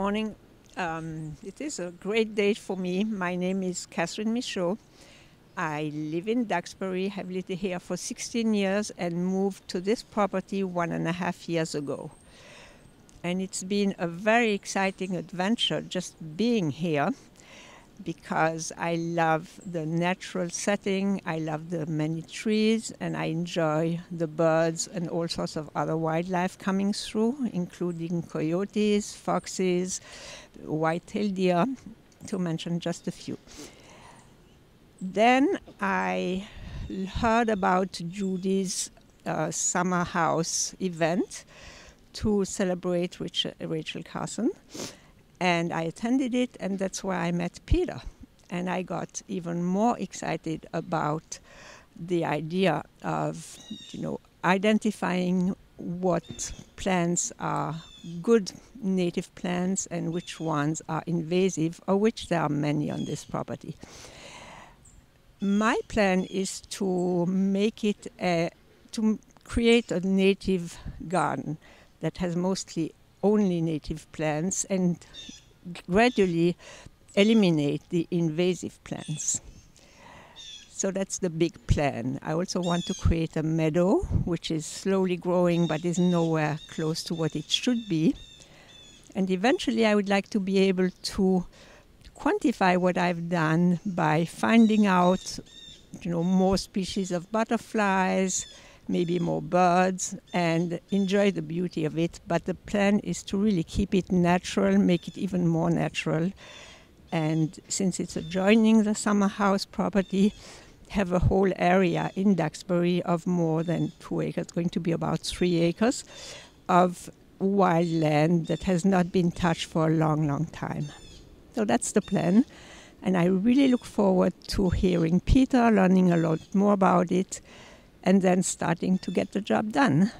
morning. It is a great day for me. My name is Catherine Michaud. I live in Duxbury, have lived here for 16 years and moved to this property 1.5 years ago. And it's been a very exciting adventure just being here because I love the natural setting, I love the many trees, and I enjoy the birds and all sorts of other wildlife coming through, including coyotes, foxes, white-tailed deer, to mention just a few. Then I heard about Judi's summer house event to celebrate Rachel Carson. And I attended it, and that's where I met Peter. And I got even more excited about the idea of, identifying what plants are good native plants and which ones are invasive, or which there are many on this property. My plan is to make it to create a native garden that has mostly only native plants and gradually eliminate the invasive plants. So that's the big plan. I also want to create a meadow, which is slowly growing but is nowhere close to what it should be. And eventually I would like to be able to quantify what I've done by finding out, more species of butterflies, maybe more birds, and enjoy the beauty of it. But the plan is to really keep it natural, make it even more natural. And since it's adjoining the summer house property, have a whole area in Duxbury of more than 2 acres, going to be about 3 acres, of wild land that has not been touched for a long, long time. So that's the plan. And I really look forward to hearing Peter, learning a lot more about it, and then starting to get the job done.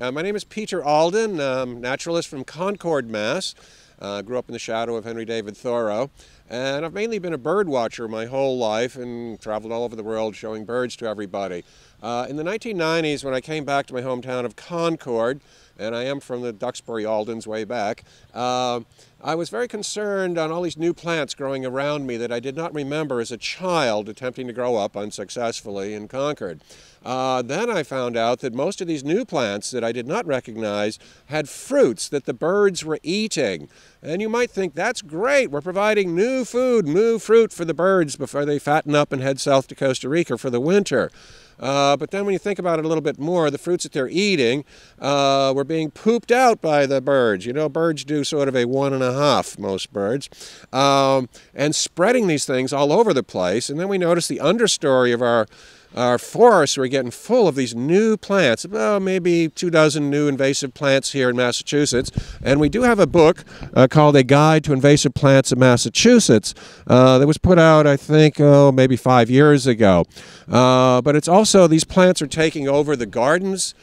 My name is Peter Alden, naturalist from Concord, Mass. Grew up in the shadow of Henry David Thoreau. And I've mainly been a bird watcher my whole life and traveled all over the world showing birds to everybody. In the 1990s, when I came back to my hometown of Concord, and I am from the Duxbury Aldens way back, I was very concerned on all these new plants growing around me that I did not remember as a child attempting to grow up unsuccessfully in Concord. Then I found out that most of these new plants that I did not recognize had fruits that the birds were eating. And you might think, that's great, we're providing new food, new fruit for the birds before they fatten up and head south to Costa Rica for the winter. But then when you think about it a little bit more, the fruits that they're eating were being pooped out by the birds. Birds do sort of a 1.5, most birds, and spreading these things all over the place. And then we notice the understory of our forests were getting full of these new plants, maybe 24 new invasive plants here in Massachusetts. And we do have a book called A Guide to Invasive Plants in Massachusetts that was put out, I think, maybe 5 years ago. But it's also, these plants are taking over the gardens,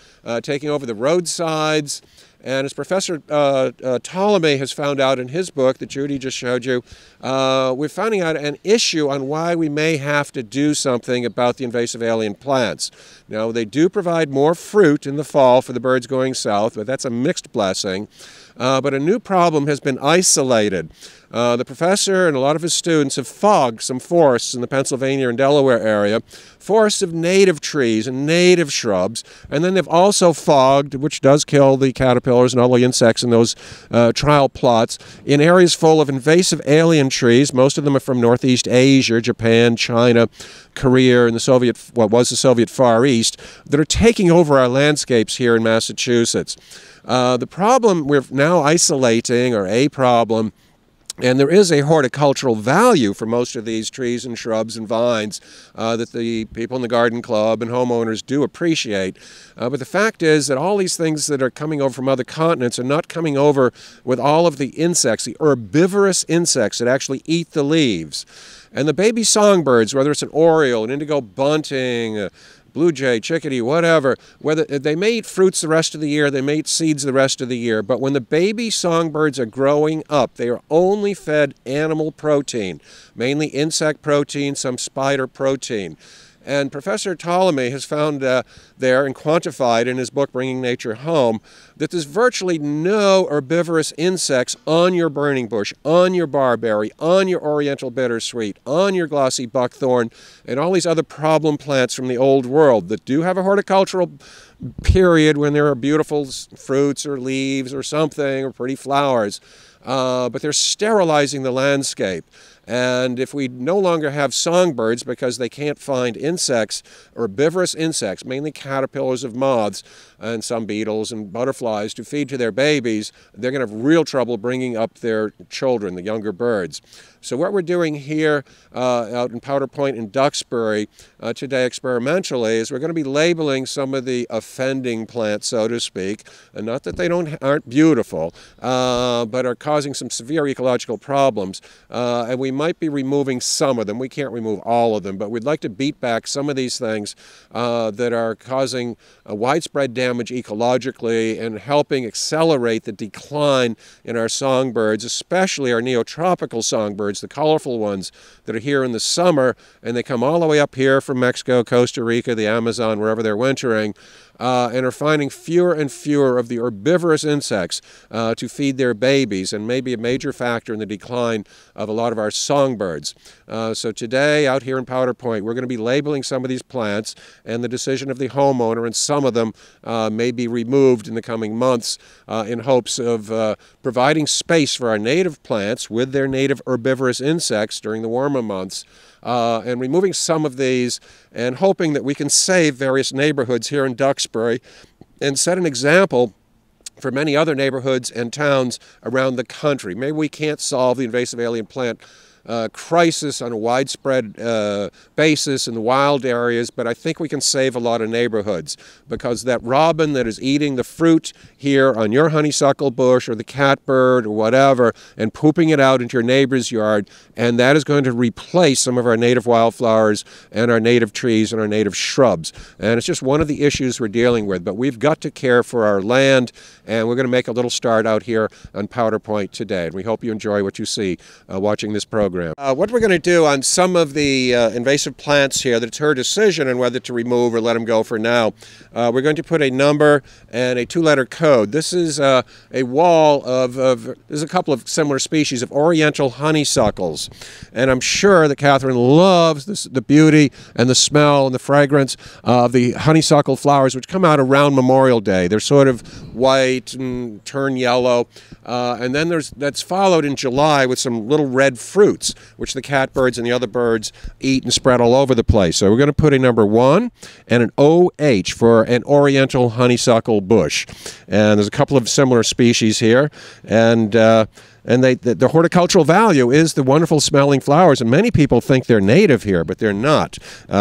taking over the roadsides. And as Professor Ptolemy has found out in his book that Judi just showed you, we're finding out an issue on why we may have to do something about the invasive alien plants. Now, they do provide more fruit in the fall for the birds going south, but that's a mixed blessing. But a new problem has been isolated. The professor and a lot of his students have fogged some forests in the Pennsylvania and Delaware area, forests of native trees and native shrubs, and then they've also fogged, which does kill the caterpillars and all the insects in those trial plots, in areas full of invasive alien trees. Most of them are from Northeast Asia, Japan, China, Korea, and what was the Soviet Far East, that are taking over our landscapes here in Massachusetts. The problem we're now isolating, or a problem, and there is a horticultural value for most of these trees and shrubs and vines that the people in the garden club and homeowners do appreciate. But the fact is that all these things that are coming over from other continents are not coming over with all of the insects, the herbivorous insects that actually eat the leaves. And the baby songbirds, whether it's an oriole, an indigo bunting, blue jay, chickadee, whatever, whether they may eat fruits the rest of the year, they may eat seeds the rest of the year, but when the baby songbirds are growing up, they are only fed animal protein, mainly insect protein, some spider protein. And Professor Ptolemy has found there and quantified in his book Bringing Nature Home that there's virtually no herbivorous insects on your burning bush, on your barberry, on your oriental bittersweet, on your glossy buckthorn, and all these other problem plants from the old world that do have a horticultural period when there are beautiful fruits or leaves or something or pretty flowers, but they're sterilizing the landscape. And if we no longer have songbirds because they can't find insects, herbivorous insects, mainly caterpillars of moths and some beetles and butterflies to feed to their babies, they're going to have real trouble bringing up their children, the younger birds. So what we're doing here out in Powder Point in Duxbury today experimentally is we're going to be labeling some of the offending plants, so to speak, and not that they aren't beautiful, but are causing some severe ecological problems. And we might be removing some of them. We can't remove all of them, but we'd like to beat back some of these things that are causing widespread damage ecologically and helping accelerate the decline in our songbirds, especially our neotropical songbirds, the colorful ones that are here in the summer, and they come all the way up here from Mexico, Costa Rica, the Amazon, wherever they're wintering, and are finding fewer and fewer of the herbivorous insects to feed their babies, and may be a major factor in the decline of a lot of our songbirds. So today, out here in Powder Point, we're going to be labeling some of these plants, and the decision of the homeowner, and some of them may be removed in the coming months in hopes of providing space for our native plants with their native herbivorous insects during the warmer months, and removing some of these and hoping that we can save various neighborhoods here in Duxbury and set an example for many other neighborhoods and towns around the country. Maybe we can't solve the invasive alien plant crisis on a widespread basis in the wild areas, but I think we can save a lot of neighborhoods, because that robin that is eating the fruit here on your honeysuckle bush or the catbird or whatever and pooping it out into your neighbor's yard, and that is going to replace some of our native wildflowers and our native trees and our native shrubs. And it's just one of the issues we're dealing with, but we've got to care for our land, and we're going to make a little start out here on Powder Point today, and we hope you enjoy what you see watching this program. What we're going to do on some of the invasive plants here, that it's her decision on whether to remove or let them go for now, we're going to put a number and a two-letter code. This is a wall of there's a couple of similar species of oriental honeysuckles, and I'm sure that Catherine loves the beauty and the smell and the fragrance of the honeysuckle flowers, which come out around Memorial Day. They're sort of white and turn yellow, and then that's followed in July with some little red fruits, which the catbirds and the other birds eat and spread all over the place. So we're going to put a number 1 and an OH for an oriental honeysuckle bush. And there's a couple of similar species here, and the horticultural value is the wonderful smelling flowers, and many people think they're native here, but they're not.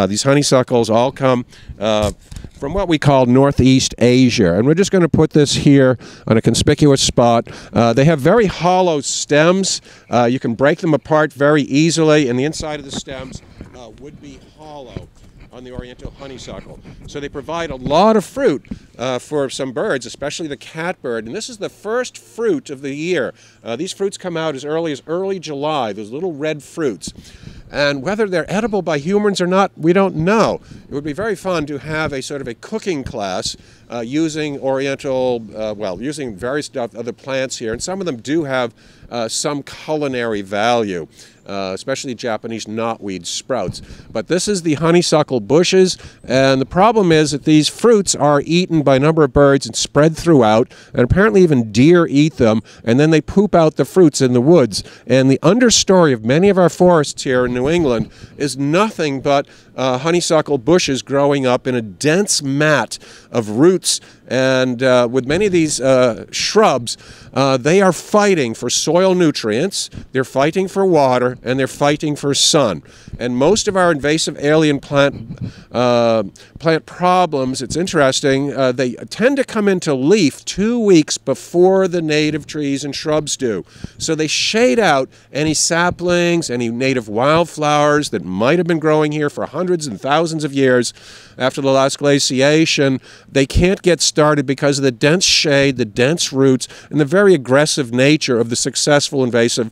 These honeysuckles all come from what we call Northeast Asia, and we're just going to put this here on a conspicuous spot. They have very hollow stems. You can break them apart very easily, and the inside of the stems would be hollow on the oriental honeysuckle. So they provide a lot of fruit for some birds, especially the catbird, and this is the first fruit of the year. These fruits come out as early July, those little red fruits. And whether they're edible by humans or not, we don't know. It would be very fun to have a sort of a cooking class using using various other plants here, and some of them do have some culinary value, especially Japanese knotweed sprouts. But this is the honeysuckle bushes, and the problem is that these fruits are eaten by a number of birds and spread throughout, and apparently even deer eat them, and then they poop out the fruits in the woods. And the understory of many of our forests here in New England is nothing but honeysuckle bushes growing up in a dense mat of roots, and with many of these shrubs, they are fighting for soil nutrients, they're fighting for water, and they're fighting for sun. And most of our invasive alien plant problems, it's interesting, they tend to come into leaf 2 weeks before the native trees and shrubs do. So they shade out any saplings, any native wildflowers that might have been growing here for hundreds and thousands of years after the last glaciation. They can't get started because of the dense shade, the dense roots, and the very aggressive nature of the successful invasive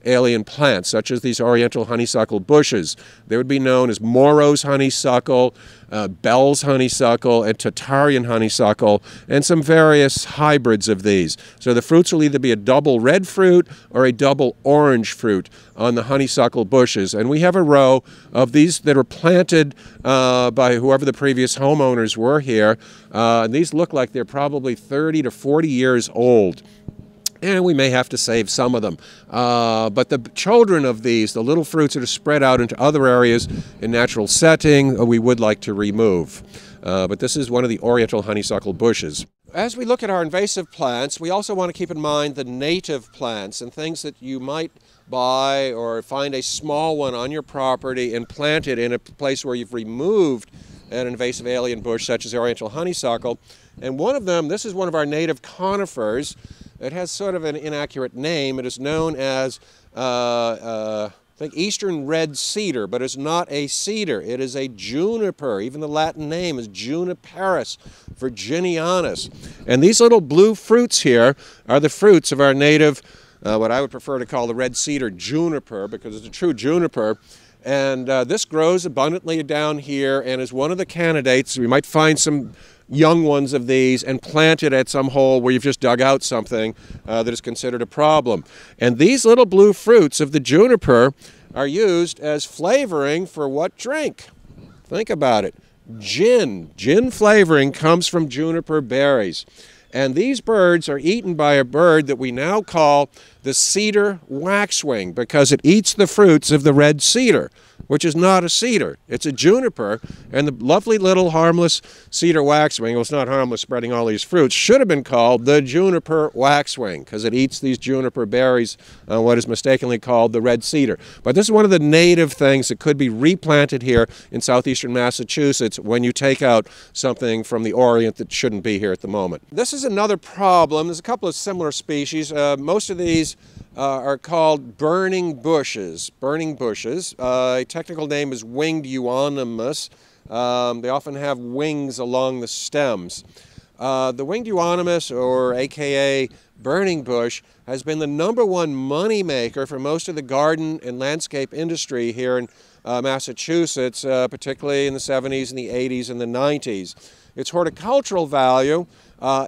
alien plants, such as these oriental honeysuckle bushes. They would be known as Morrow's honeysuckle, Bell's honeysuckle, and Tatarian honeysuckle, and some various hybrids of these. So the fruits will either be a double red fruit or a double orange fruit on the honeysuckle bushes. And we have a row of these that are planted by whoever the previous homeowners were here. And these look like they're probably 30 to 40 years old. And we may have to save some of them. But the children of these, the little fruits that are spread out into other areas in natural setting, we would like to remove. But this is one of the oriental honeysuckle bushes. As we look at our invasive plants, we also want to keep in mind the native plants and things that you might buy or find a small one on your property and plant it in a place where you've removed an invasive alien bush such as the oriental honeysuckle. And one of them, this is one of our native conifers. It has sort of an inaccurate name. It is known as, I think, eastern red cedar, but it's not a cedar. It is a juniper. Even the Latin name is Juniperus virginianus. And these little blue fruits here are the fruits of our native, what I would prefer to call the red cedar juniper, because it's a true juniper. And this grows abundantly down here and is one of the candidates. We might find some young ones of these and plant it at some hole where you've just dug out something that is considered a problem. And these little blue fruits of the juniper are used as flavoring for what drink? Think about it. Gin. Gin flavoring comes from juniper berries. And these birds are eaten by a bird that we now call the cedar waxwing because it eats the fruits of the red cedar, which is not a cedar. It's a juniper, and the lovely little harmless cedar waxwing, well, it's not harmless spreading all these fruits, should have been called the juniper waxwing because it eats these juniper berries on what is mistakenly called the red cedar. But this is one of the native things that could be replanted here in southeastern Massachusetts when you take out something from the Orient that shouldn't be here at the moment. This is another problem. There's a couple of similar species. Most of these are called burning bushes. Burning bushes. A technical name is winged euonymus. They often have wings along the stems. The winged euonymus, or AKA burning bush, has been the #1 money maker for most of the garden and landscape industry here in Massachusetts, particularly in the 70s and the 80s and the 90s. Its horticultural value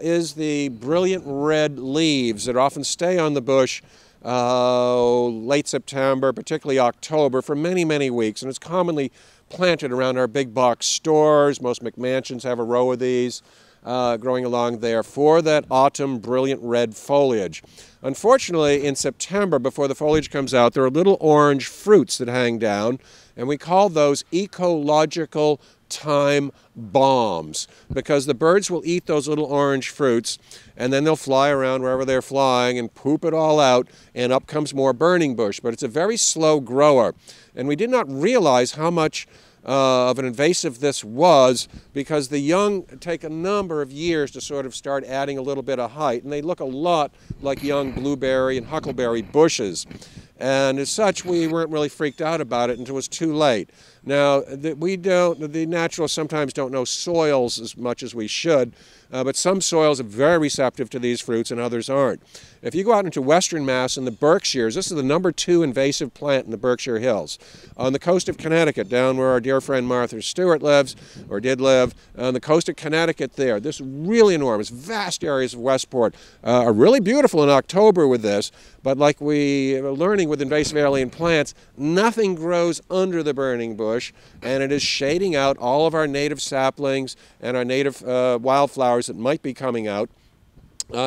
is the brilliant red leaves that often stay on the bush late September, particularly October, for many, many weeks. And it's commonly planted around our big box stores. Most McMansions have a row of these growing along there for that autumn brilliant red foliage. Unfortunately, in September, before the foliage comes out, there are little orange fruits that hang down, and we call those ecological time bombs because the birds will eat those little orange fruits and then they'll fly around wherever they're flying and poop it all out, and up comes more burning bush. But it's a very slow grower, and we did not realize how much of an invasive this was because the young take a number of years to sort of start adding a little bit of height, and they look a lot like young blueberry and huckleberry bushes. And as such, we weren't really freaked out about it until it was too late. Now, the naturalists sometimes don't know soils as much as we should, but some soils are very receptive to these fruits and others aren't. If you go out into western Mass in the Berkshires, this is the #2 invasive plant in the Berkshire Hills. On the coast of Connecticut, down where our dear friend Martha Stewart lives, or did live, on the coast of Connecticut there, this really enormous, vast areas of Westport are really beautiful in October with this, but like we are learning with invasive alien plants, nothing grows under the burning bush, and it is shading out all of our native saplings and our native wildflowers that might be coming out.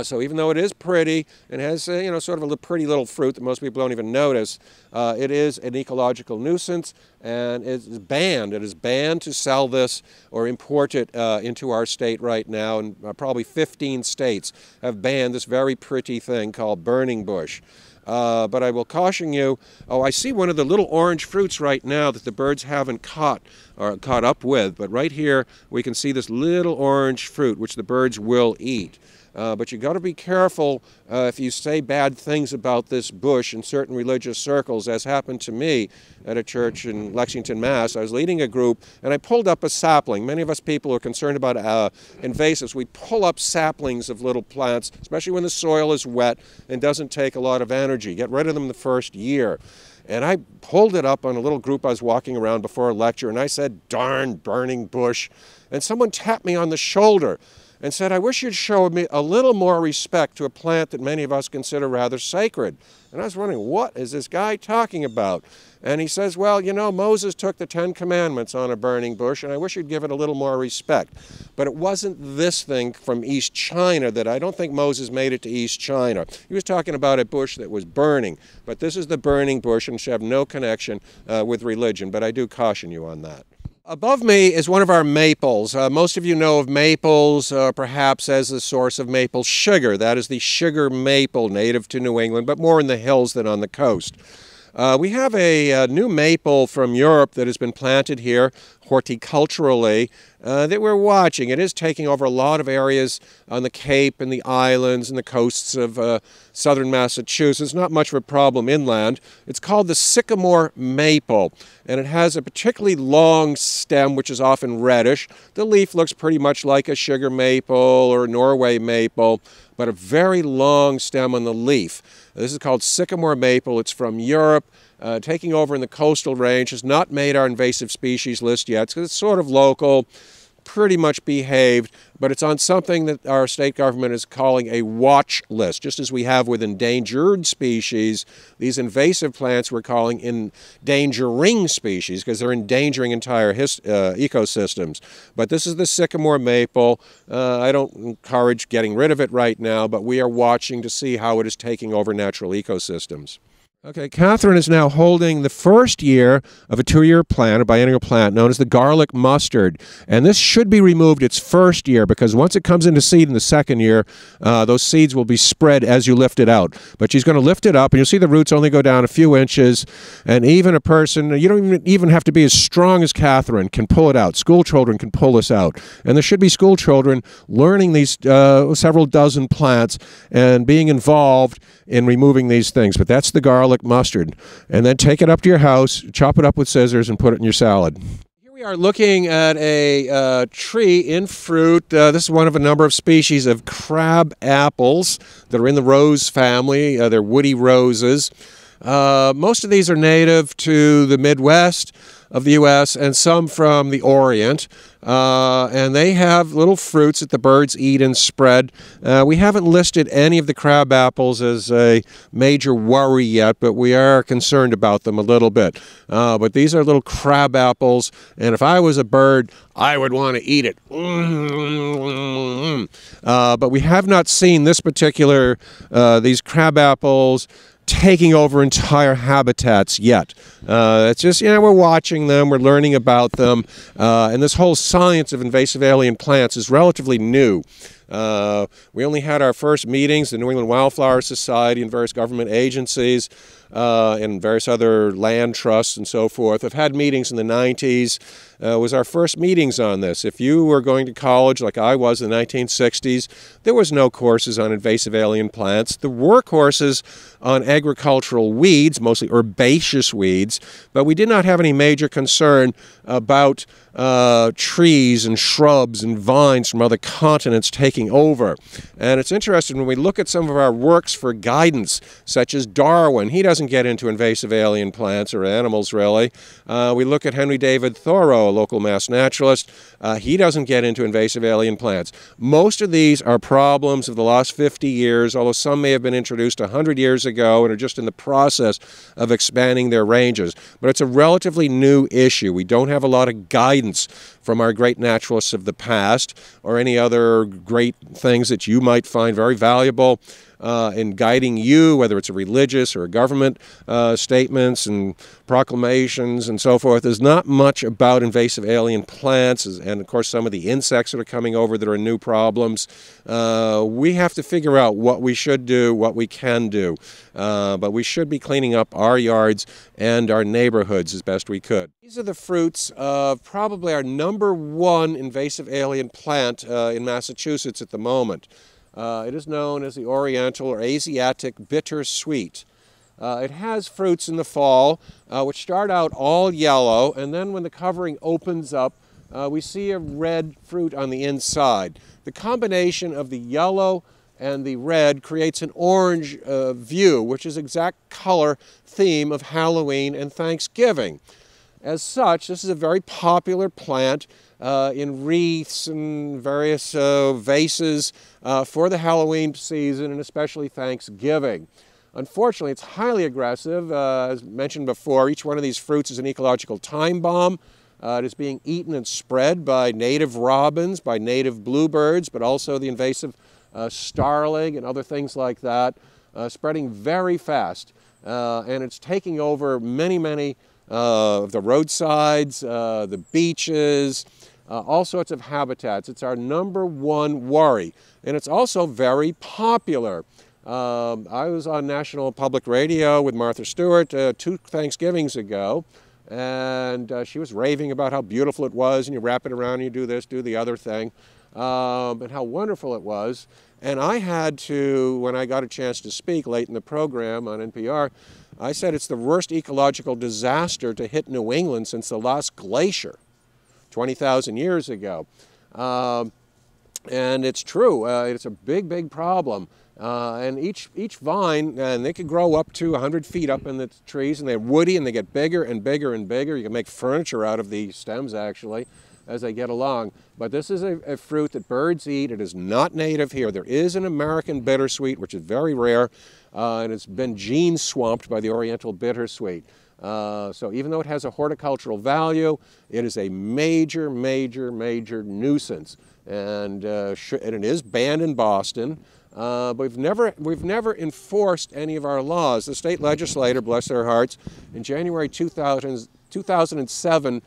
So even though it is pretty and has, sort of a pretty little fruit that most people don't even notice, it is an ecological nuisance and it is banned. It is banned to sell this or import it into our state right now, and probably 15 states have banned this very pretty thing called burning bush. But I will caution you, I see one of the little orange fruits right now that the birds haven't caught up with, but right here we can see this little orange fruit which the birds will eat. But you got to be careful if you say bad things about this bush in certain religious circles, as happened to me at a church in Lexington, Mass. I was leading a group, and I pulled up a sapling. Many of us people who are concerned about invasives, we pull up saplings of little plants, especially when the soil is wet and doesn't take a lot of energy. Get rid of them the first year. And I pulled it up on a little group I was walking around before a lecture, and I said, "Darn burning bush." And someone tapped me on the shoulder and said, "I wish you'd show me a little more respect to a plant that many of us consider rather sacred." And I was wondering, what is this guy talking about? And he says, "Well, you know, Moses took the 10 Commandments on a burning bush, and I wish you'd give it a little more respect." But it wasn't this thing from East China that I don't think Moses made it to East China. He was talking about a bush that was burning. But this is the burning bush and should have no connection with religion. But I do caution you on that. Above me is one of our maples. Most of you know of maples perhaps as the source of maple sugar. That is the sugar maple native to New England, but more in the hills than on the coast. We have a new maple from Europe that has been planted here horticulturally that we're watching. It is taking over a lot of areas on the Cape and the islands and the coasts of southern Massachusetts. Not much of a problem inland. It's called the sycamore maple, and it has a particularly long stem, which is often reddish. The leaf looks pretty much like a sugar maple or a Norway maple, but a very long stem on the leaf. This is called sycamore maple. It's from Europe, taking over in the coastal range. Has not made our invasive species list yet because it's sort of local, pretty much behaved, but it's on something that our state government is calling a watch list. Just as we have with endangered species, these invasive plants we're calling endangering species because they're endangering entire ecosystems. But this is the sycamore maple. I don't encourage getting rid of it right now, but we are watching to see how it is taking over natural ecosystems. Okay, Catherine is now holding the first year of a 2-year plant, a biennial plant, known as the garlic mustard. And this should be removed its first year because once it comes into seed in the second year, those seeds will be spread as you lift it out. But she's going to lift it up, and you'll see the roots only go down a few inches. And even a person, you don't even have to be as strong as Catherine, can pull it out. School children can pull this out. And there should be school children learning these several dozen plants and being involved in removing these things. But that's the garlic mustard. And then take it up to your house, chop it up with scissors, and put it in your salad. Here we are looking at a tree in fruit. This is one of a number of species of crab apples that are in the rose family. They're woody roses. Most of these are native to the Midwest of the U.S. and some from the Orient. And they have little fruits that the birds eat and spread. We haven't listed any of the crab apples as a major worry yet, but we are concerned about them a little bit. But these are little crab apples, and if I was a bird, I would want to eat it. But we have not seen this particular, these crab apples taking over entire habitats yet. It's just, we're watching them, we're learning about them, and this whole science of invasive alien plants is relatively new. We only had our first meetings, the New England Wildflower Society and various government agencies and various other land trusts and so forth. I've had meetings in the 90s. Was our first meetings on this. If you were going to college like I was in the 1960s, there was no courses on invasive alien plants. There were courses on agricultural weeds, mostly herbaceous weeds, but we did not have any major concern about trees and shrubs and vines from other continents taking over. And it's interesting when we look at some of our works for guidance, such as Darwin. He doesn't get into invasive alien plants or animals, really. We look at Henry David Thoreau, a local Mass naturalist. He doesn't get into invasive alien plants. Most of these are problems of the last 50 years, although some may have been introduced 100 years ago and are just in the process of expanding their ranges. But it's a relatively new issue. We don't have a lot of guidance from our great naturalists of the past or any other great things that you might find very valuable in guiding you, whether it's a religious or a government statements and proclamations and so forth. There's not much about invasive alien plants and, of course, some of the insects that are coming over that are new problems. We have to figure out what we should do, what we can do. But we should be cleaning up our yards and our neighborhoods as best we could. These are the fruits of probably our #1 invasive alien plant in Massachusetts at the moment. It is known as the Oriental or Asiatic bittersweet. It has fruits in the fall, which start out all yellow, and then when the covering opens up, we see a red fruit on the inside. The combination of the yellow and the red creates an orange view, which is exact color theme of Halloween and Thanksgiving. As such, this is a very popular plant in wreaths and various vases for the Halloween season and especially Thanksgiving. Unfortunately, it's highly aggressive. As mentioned before, each one of these fruits is an ecological time bomb. It is being eaten and spread by native robins, by native bluebirds, but also the invasive starling and other things like that, spreading very fast. And it's taking over many of the roadsides, the beaches, all sorts of habitats. It's our #1 worry, and it's also very popular. I was on National Public Radio with Martha Stewart 2 Thanksgivings ago, and she was raving about how beautiful it was, and you wrap it around and you do this, do the other thing, and how wonderful it was. And I had to, when I got a chance to speak late in the program on NPR, I said it's the worst ecological disaster to hit New England since the last glacier 20,000 years ago. And it's true. It's a big problem. And each vine, and they could grow up to 100 feet up in the trees, and they're woody, and they get bigger and bigger and bigger. You can make furniture out of the stems, actually, as they get along. But this is a fruit that birds eat. It is not native here. There is an American bittersweet, which is very rare, and it's been gene swamped by the Oriental bittersweet. So even though it has a horticultural value, it is a major nuisance. And it is banned in Boston. But we've never enforced any of our laws. The state legislature, bless their hearts, in January 2007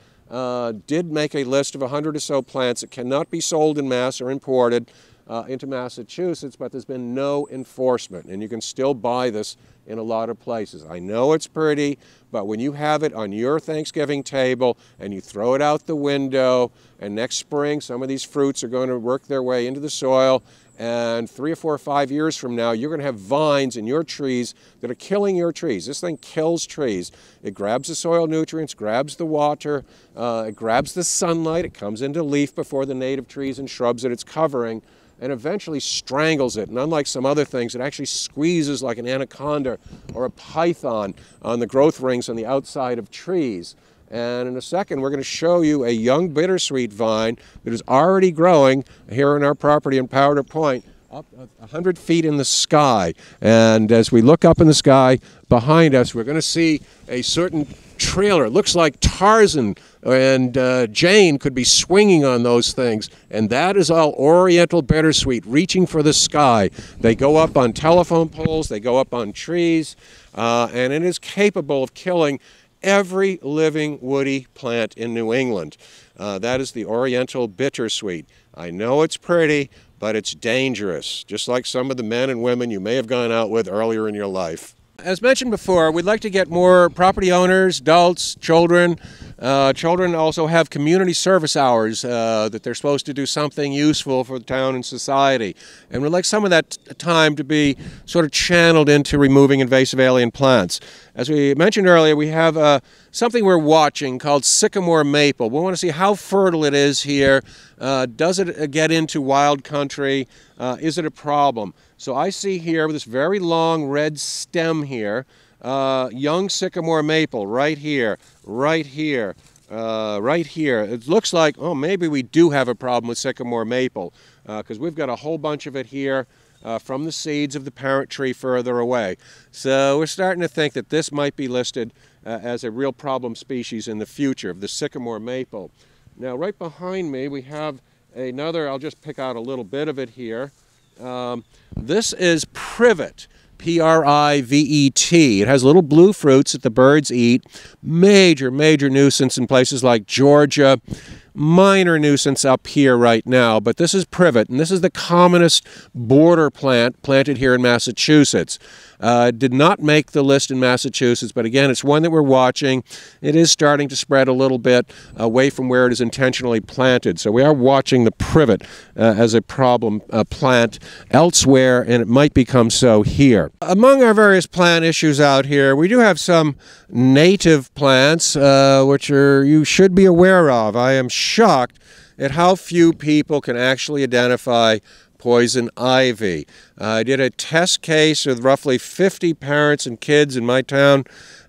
did make a list of 100 or so plants that cannot be sold in mass or imported into Massachusetts, but there's been no enforcement, and you can still buy this in a lot of places. I know it's pretty, but when you have it on your Thanksgiving table and you throw it out the window, and next spring some of these fruits are going to work their way into the soil, and 3 or 4 or 5 years from now, you're going to have vines in your trees that are killing your trees. This thing kills trees. It grabs the soil nutrients, grabs the water, it grabs the sunlight, it comes into leaf before the native trees and shrubs that it's covering, and eventually strangles it. And unlike some other things, it actually squeezes like an anaconda or a python on the growth rings on the outside of trees. And in a second, we're going to show you a young bittersweet vine that is already growing here on our property in Powder Point, up 100 feet in the sky. And as we look up in the sky behind us, we're going to see a certain trailer. It looks like Tarzan and Jane could be swinging on those things. And that is all Oriental bittersweet, reaching for the sky. They go up on telephone poles, they go up on trees, and it is capable of killing every living woody plant in New England. That is the Oriental bittersweet. I know it's pretty, but it's dangerous, just like some of the men and women you may have gone out with earlier in your life. As mentioned before, we'd like to get more property owners, adults, children. Children also have community service hours that they're supposed to do something useful for the town and society. And we'd like some of that time to be sort of channeled into removing invasive alien plants. As we mentioned earlier, we have something we're watching called sycamore maple. We want to see how fertile it is here. Does it get into wild country? Is it a problem? So I see here with this very long red stem here, young sycamore maple right here, right here, right here. It looks like, oh, maybe we do have a problem with sycamore maple because we've got a whole bunch of it here from the seeds of the parent tree further away. So we're starting to think that this might be listed as a real problem species in the future of the sycamore maple. Now right behind me we have another, I'll just pick out a little bit of it here. This is privet, P-R-I-V-E-T. It has little blue fruits that the birds eat. Major nuisance in places like Georgia. Minor nuisance up here right now, but this is privet, and this is the commonest border plant planted here in Massachusetts. Did not make the list in Massachusetts, but again, it's one that we're watching. It is starting to spread a little bit away from where it is intentionally planted. So we are watching the privet as a problem plant elsewhere, and it might become so here. Among our various plant issues out here, we do have some native plants, which you should be aware of. I am shocked at how few people can actually identify poison ivy. I did a test case with roughly 50 parents and kids in my town,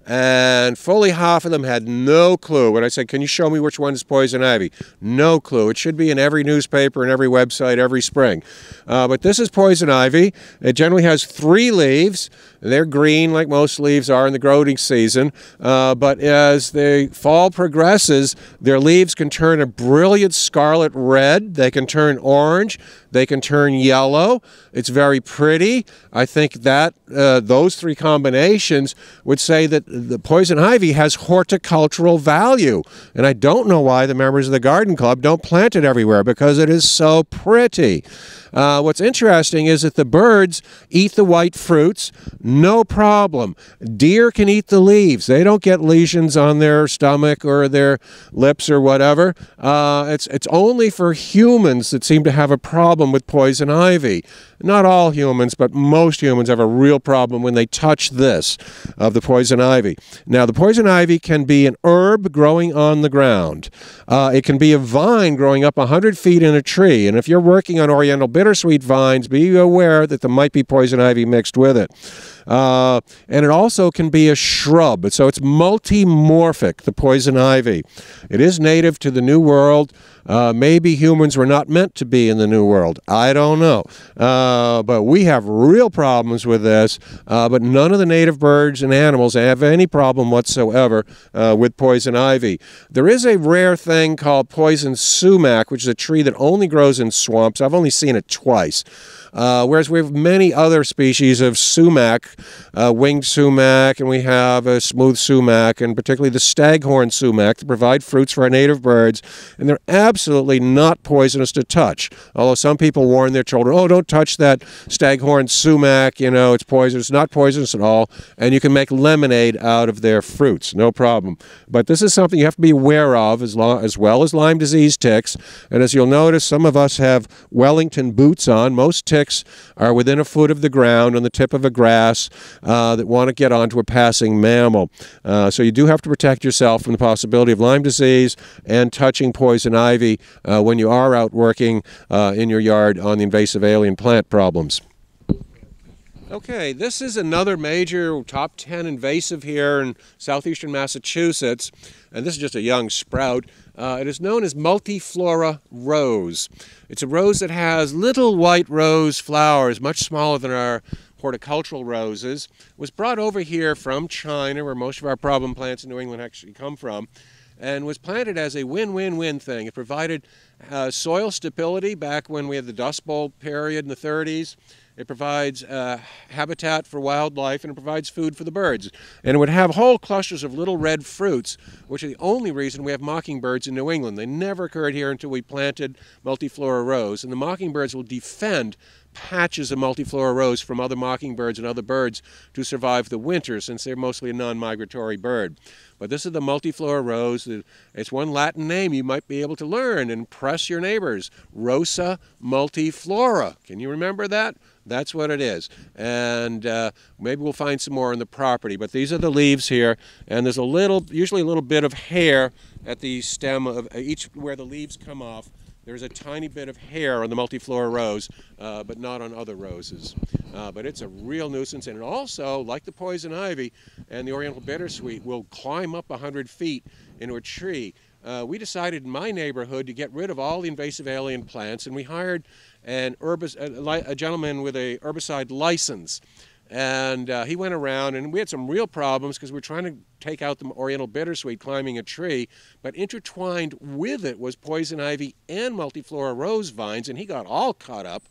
and fully half of them had no clue. When I said, can you show me which one is poison ivy? No clue. It should be in every newspaper and every website every spring. But this is poison ivy. It generally has 3 leaves. They're green like most leaves are in the growing season, but as the fall progresses, their leaves can turn a brilliant scarlet red. They can turn orange. They can turn yellow. It's very pretty. I think that those 3 combinations would say that the poison ivy has horticultural value. And I don't know why the members of the garden club don't plant it everywhere, because it is so pretty. What's interesting is that the birds eat the white fruits, no problem. Deer can eat the leaves. They don't get lesions on their stomach or their lips or whatever. It's only for humans that seem to have a problem with poison ivy. Not all humans, but most humans have a real problem when they touch this of the poison ivy. Now, the poison ivy can be an herb growing on the ground. It can be a vine growing up 100 feet in a tree. And if you're working on oriental bittersweet vines, be aware that there might be poison ivy mixed with it. And it also can be a shrub. So it's multimorphic, the poison ivy. It is native to the New World. Maybe humans were not meant to be in the New World. I don't know. But we have real problems with this. But none of the native birds and animals have any problem whatsoever with poison ivy. There is a rare thing called poison sumac, which is a tree that only grows in swamps. I've only seen it twice. Whereas we have many other species of sumac, winged sumac, and we have a smooth sumac, and particularly the staghorn sumac that provide fruits for our native birds, and they're absolutely not poisonous to touch. Although some people warn their children, oh, don't touch that staghorn sumac, you know, it's poisonous. It's not poisonous at all, and you can make lemonade out of their fruits, no problem. But this is something you have to be aware of, as well as Lyme disease ticks, and as you'll notice, some of us have Wellington boots on. Most ticks are within a foot of the ground on the tip of a grass that want to get onto a passing mammal. So you do have to protect yourself from the possibility of Lyme disease and touching poison ivy when you are out working in your yard on the invasive alien plant problems. Okay, this is another major top 10 invasive here in southeastern Massachusetts, and this is just a young sprout. It is known as multiflora rose. It's a rose that has little white rose flowers, much smaller than our horticultural roses. It was brought over here from China, where most of our problem plants in New England actually come from, and was planted as a win-win-win thing. It provided soil stability back when we had the Dust Bowl period in the 30s. It provides habitat for wildlife, and it provides food for the birds. And it would have whole clusters of little red fruits, which are the only reason we have mockingbirds in New England. They never occurred here until we planted multiflora rose. And the mockingbirds will defend patches of multiflora rose from other mockingbirds and other birds to survive the winter, since they're mostly a non-migratory bird. But this is the multiflora rose. It's one Latin name you might be able to learn and impress your neighbors. Rosa multiflora. Can you remember that? That's what it is. And maybe we'll find some more on the property. But these are the leaves here, and there's usually a little bit of hair at the stem of each where the leaves come off. There's a tiny bit of hair on the multiflora rose, but not on other roses. But it's a real nuisance, and it also, like the poison ivy and the oriental bittersweet, will climb up 100 feet into a tree. We decided in my neighborhood to get rid of all the invasive alien plants, and we hired a gentleman with a herbicide license. And he went around, and we had some real problems because we were trying to take out the oriental bittersweet climbing a tree, but intertwined with it was poison ivy and multiflora rose vines, and he got all caught up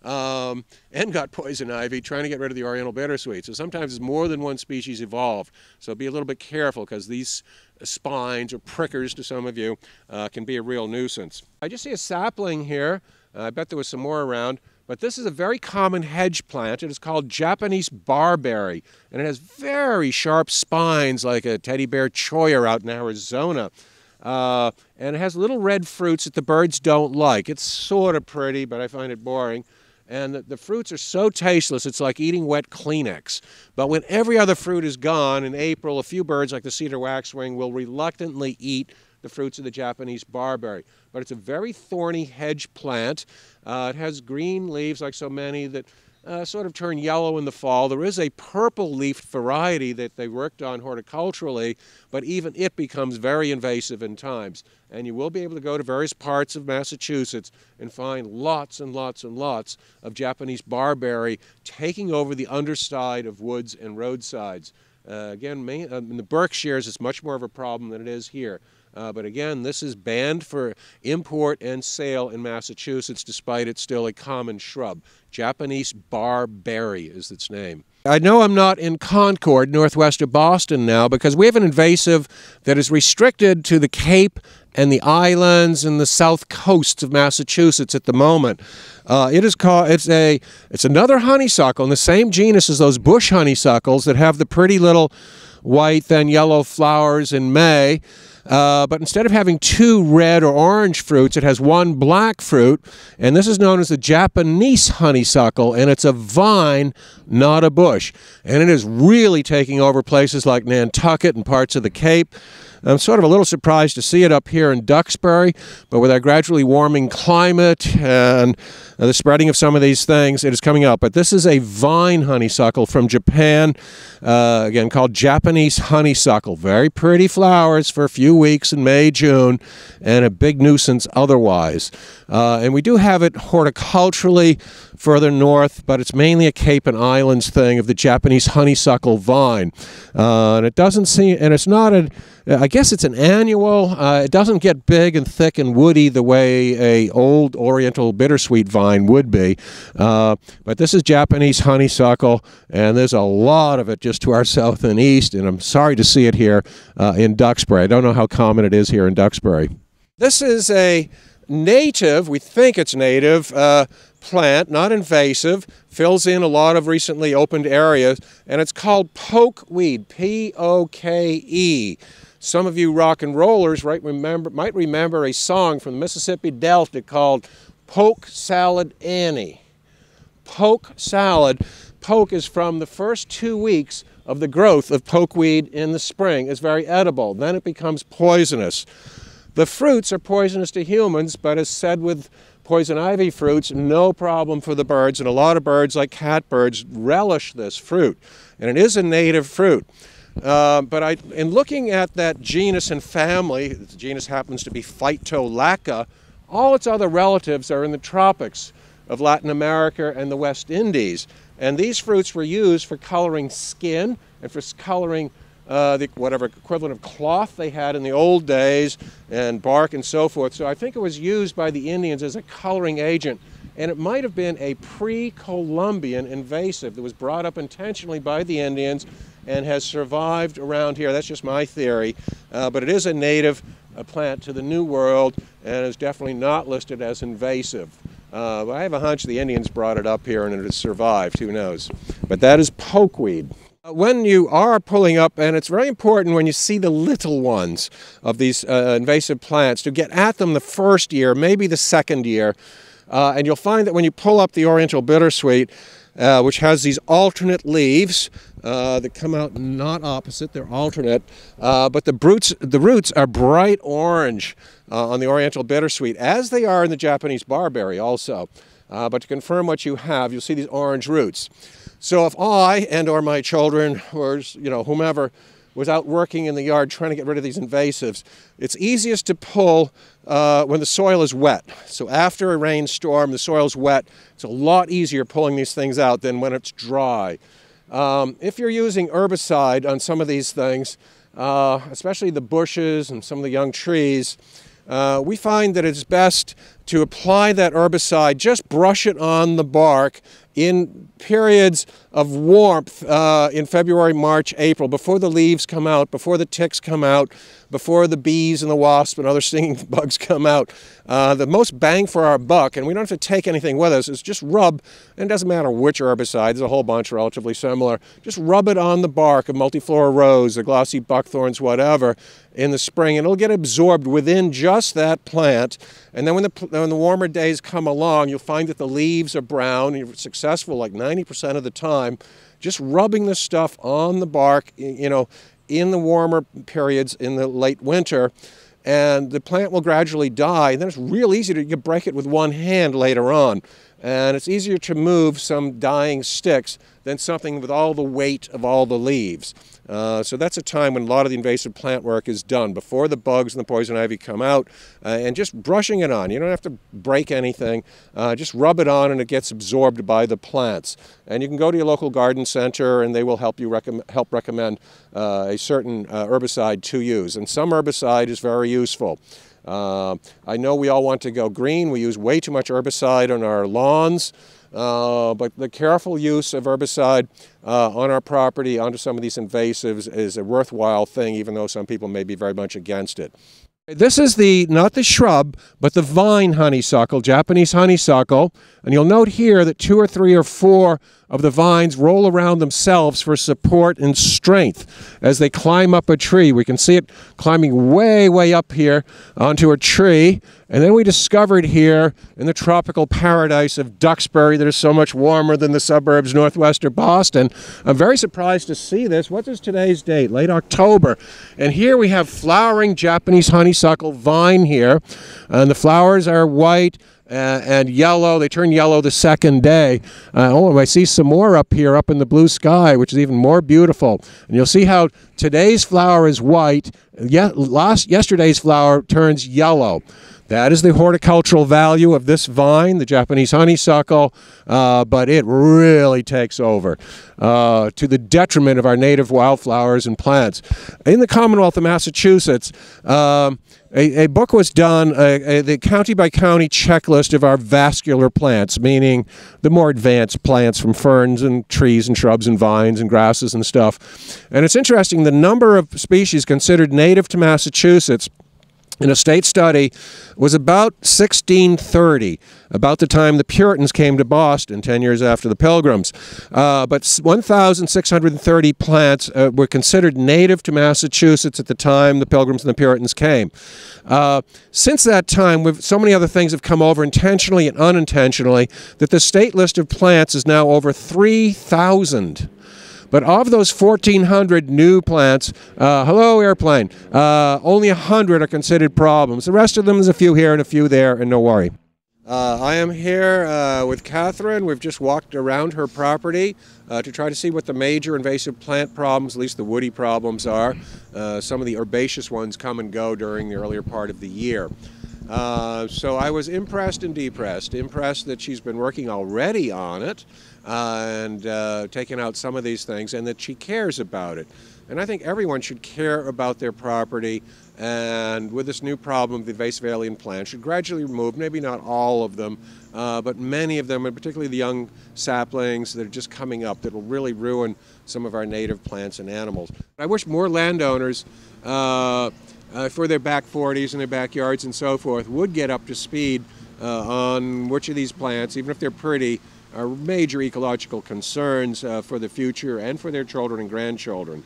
and got poison ivy trying to get rid of the oriental bittersweet. So sometimes there's more than one species evolved, so be a little bit careful, because these spines, or prickers to some of you, can be a real nuisance. I just see a sapling here. I bet there was some more around. But this is a very common hedge plant. It is called Japanese barberry, and it has very sharp spines like a teddy bear choir out in Arizona. And it has little red fruits that the birds don't like. It's sort of pretty, but I find it boring. And the fruits are so tasteless, it's like eating wet Kleenex. But when every other fruit is gone, in April, a few birds like the cedar waxwing will reluctantly eat the fruits of the Japanese barberry. But it's a very thorny hedge plant. It has green leaves like so many that sort of turn yellow in the fall. There is a purple-leafed variety that they worked on horticulturally, but even it becomes very invasive in times. And you will be able to go to various parts of Massachusetts and find lots and lots and lots of Japanese barberry taking over the underside of woods and roadsides. Again, in the Berkshires, it's much more of a problem than it is here. But again, this is banned for import and sale in Massachusetts, despite it's still a common shrub. Japanese barberry is its name. I know I'm not in Concord, northwest of Boston now, because we have an invasive that is restricted to the Cape and the islands and the south coast of Massachusetts at the moment. It's another honeysuckle in the same genus as those bush honeysuckles that have the pretty little white then yellow flowers in May. But instead of having two red or orange fruits, it has one black fruit, and this is known as the Japanese honeysuckle, and it's a vine, not a bush. And it is really taking over places like Nantucket and parts of the Cape. I'm sort of a little surprised to see it up here in Duxbury, but with our gradually warming climate and the spreading of some of these things, it is coming up. But this is a vine honeysuckle from Japan, again called Japanese honeysuckle. Very pretty flowers for a few weeks in May, June, and a big nuisance otherwise. And we do have it horticulturally further north, but it's mainly a Cape and Islands thing of the Japanese honeysuckle vine. And it doesn't seem, and it's not I guess it's an annual. It doesn't get big and thick and woody the way a old Oriental bittersweet vine would be. But this is Japanese honeysuckle, and there's a lot of it just to our south and east, and I'm sorry to see it here in Duxbury. I don't know how common it is here in Duxbury. This is a native, we think it's native, plant, not invasive, fills in a lot of recently opened areas, and it's called pokeweed, P-O-K-E. Some of you rock and rollers might remember a song from the Mississippi Delta called Poke Salad Annie. Poke salad. Poke is from the first 2 weeks of the growth of pokeweed in the spring. It's very edible. Then it becomes poisonous. The fruits are poisonous to humans, but as said with poison ivy fruits, no problem for the birds, and a lot of birds, like catbirds, relish this fruit. And it is a native fruit. But in looking at that genus and family, the genus happens to be Phytolacca, all its other relatives are in the tropics of Latin America and the West Indies. And these fruits were used for coloring skin and for coloring whatever equivalent of cloth they had in the old days, and bark and so forth. So I think it was used by the Indians as a coloring agent. And it might have been a pre-Columbian invasive that was brought up intentionally by the Indians and has survived around here. That's just my theory. But it is a native plant to the New World and is definitely not listed as invasive. But I have a hunch the Indians brought it up here and it has survived. Who knows? But that is pokeweed. When you are pulling up, and it's very important when you see the little ones of these invasive plants, to get at them the first year, maybe the second year. And you'll find that when you pull up the Oriental bittersweet, which has these alternate leaves that come out not opposite, they're alternate, but the roots are bright orange on the Oriental bittersweet, as they are in the Japanese barberry also. But to confirm what you have, you'll see these orange roots. So if I and or my children or whomever was out working in the yard trying to get rid of these invasives, it's easiest to pull when the soil is wet. So after a rainstorm, the soil's wet. It's a lot easier pulling these things out than when it's dry. If you're using herbicide on some of these things, especially the bushes and some of the young trees, we find that it's best to apply that herbicide, just brush it on the bark in periods of warmth in February, March, April, before the leaves come out, before the ticks come out. before the bees and the wasps and other stinging bugs come out. The most bang for our buck, and we don't have to take anything with us, is just rub, and it doesn't matter which herbicide, there's a whole bunch relatively similar, just rub it on the bark of multiflora rose, the glossy buckthorns, whatever, in the spring, and it'll get absorbed within just that plant. And then when the warmer days come along, you'll find that the leaves are brown, and you're successful like 90% of the time, just rubbing this stuff on the bark, you know, in the warmer periods in the late winter, and the plant will gradually die. And then it's real easy to break it with one hand later on. And it's easier to move some dying sticks than something with all the weight of all the leaves. So that's a time when a lot of the invasive plant work is done, before the bugs and the poison ivy come out, and just brushing it on. You don't have to break anything, just rub it on and it gets absorbed by the plants. And you can go to your local garden center and they will help you recommend a certain herbicide to use. And some herbicide is very useful. I know we all want to go green. We use way too much herbicide on our lawns. But the careful use of herbicide on our property onto some of these invasives is a worthwhile thing, even though some people may be very much against it. This is not the shrub, but the vine honeysuckle, Japanese honeysuckle. And you'll note here that 2 or 3 or 4 of the vines roll around themselves for support and strength as they climb up a tree. We can see it climbing way, way up here onto a tree. And then we discovered here in the tropical paradise of Duxbury that is so much warmer than the suburbs northwest of Boston. I'm very surprised to see this. What is today's date? Late October. And here we have flowering Japanese honeysuckle vine here. And the flowers are white and yellow. They turn yellow the second day. Oh, I see some more up here, up in the blue sky, which is even more beautiful. And you'll see how today's flower is white. Yesterday's flower turns yellow. That is the horticultural value of this vine, the Japanese honeysuckle, but it really takes over to the detriment of our native wildflowers and plants. In the Commonwealth of Massachusetts, a book was done, the county-by-county checklist of our vascular plants, meaning the more advanced plants from ferns and trees and shrubs and vines and grasses and stuff. And it's interesting, the number of species considered native to Massachusetts in a state study was about 1630, about the time the Puritans came to Boston, 10 years after the Pilgrims. But 1,630 plants were considered native to Massachusetts at the time the Pilgrims and the Puritans came. Since that time, so many other things have come over intentionally and unintentionally that the state list of plants is now over 3,000. But of those 1,400 new plants, hello airplane, only 100 are considered problems. The rest of them is a few here and a few there, and no worry. I am here with Catherine. We've just walked around her property to try to see what the major invasive plant problems, at least the woody problems, are. Some of the herbaceous ones come and go during the earlier part of the year. So I was impressed and depressed. Impressed that she's been working already on it and taking out some of these things, and that she cares about it. And I think everyone should care about their property, and with this new problem, the invasive alien plants should gradually remove, maybe not all of them, but many of them, and particularly the young saplings that are just coming up that will really ruin some of our native plants and animals. I wish more landowners for their back 40s and their backyards and so forth would get up to speed on which of these plants, even if they're pretty, are major ecological concerns for the future and for their children and grandchildren.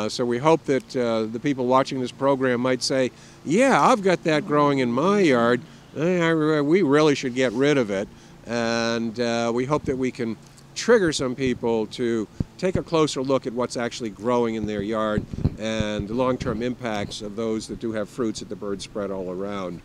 So we hope that the people watching this program might say, yeah, I've got that growing in my yard. We really should get rid of it. And we hope that we can trigger some people to take a closer look at what's actually growing in their yard and the long-term impacts of those that do have fruits that the birds spread all around.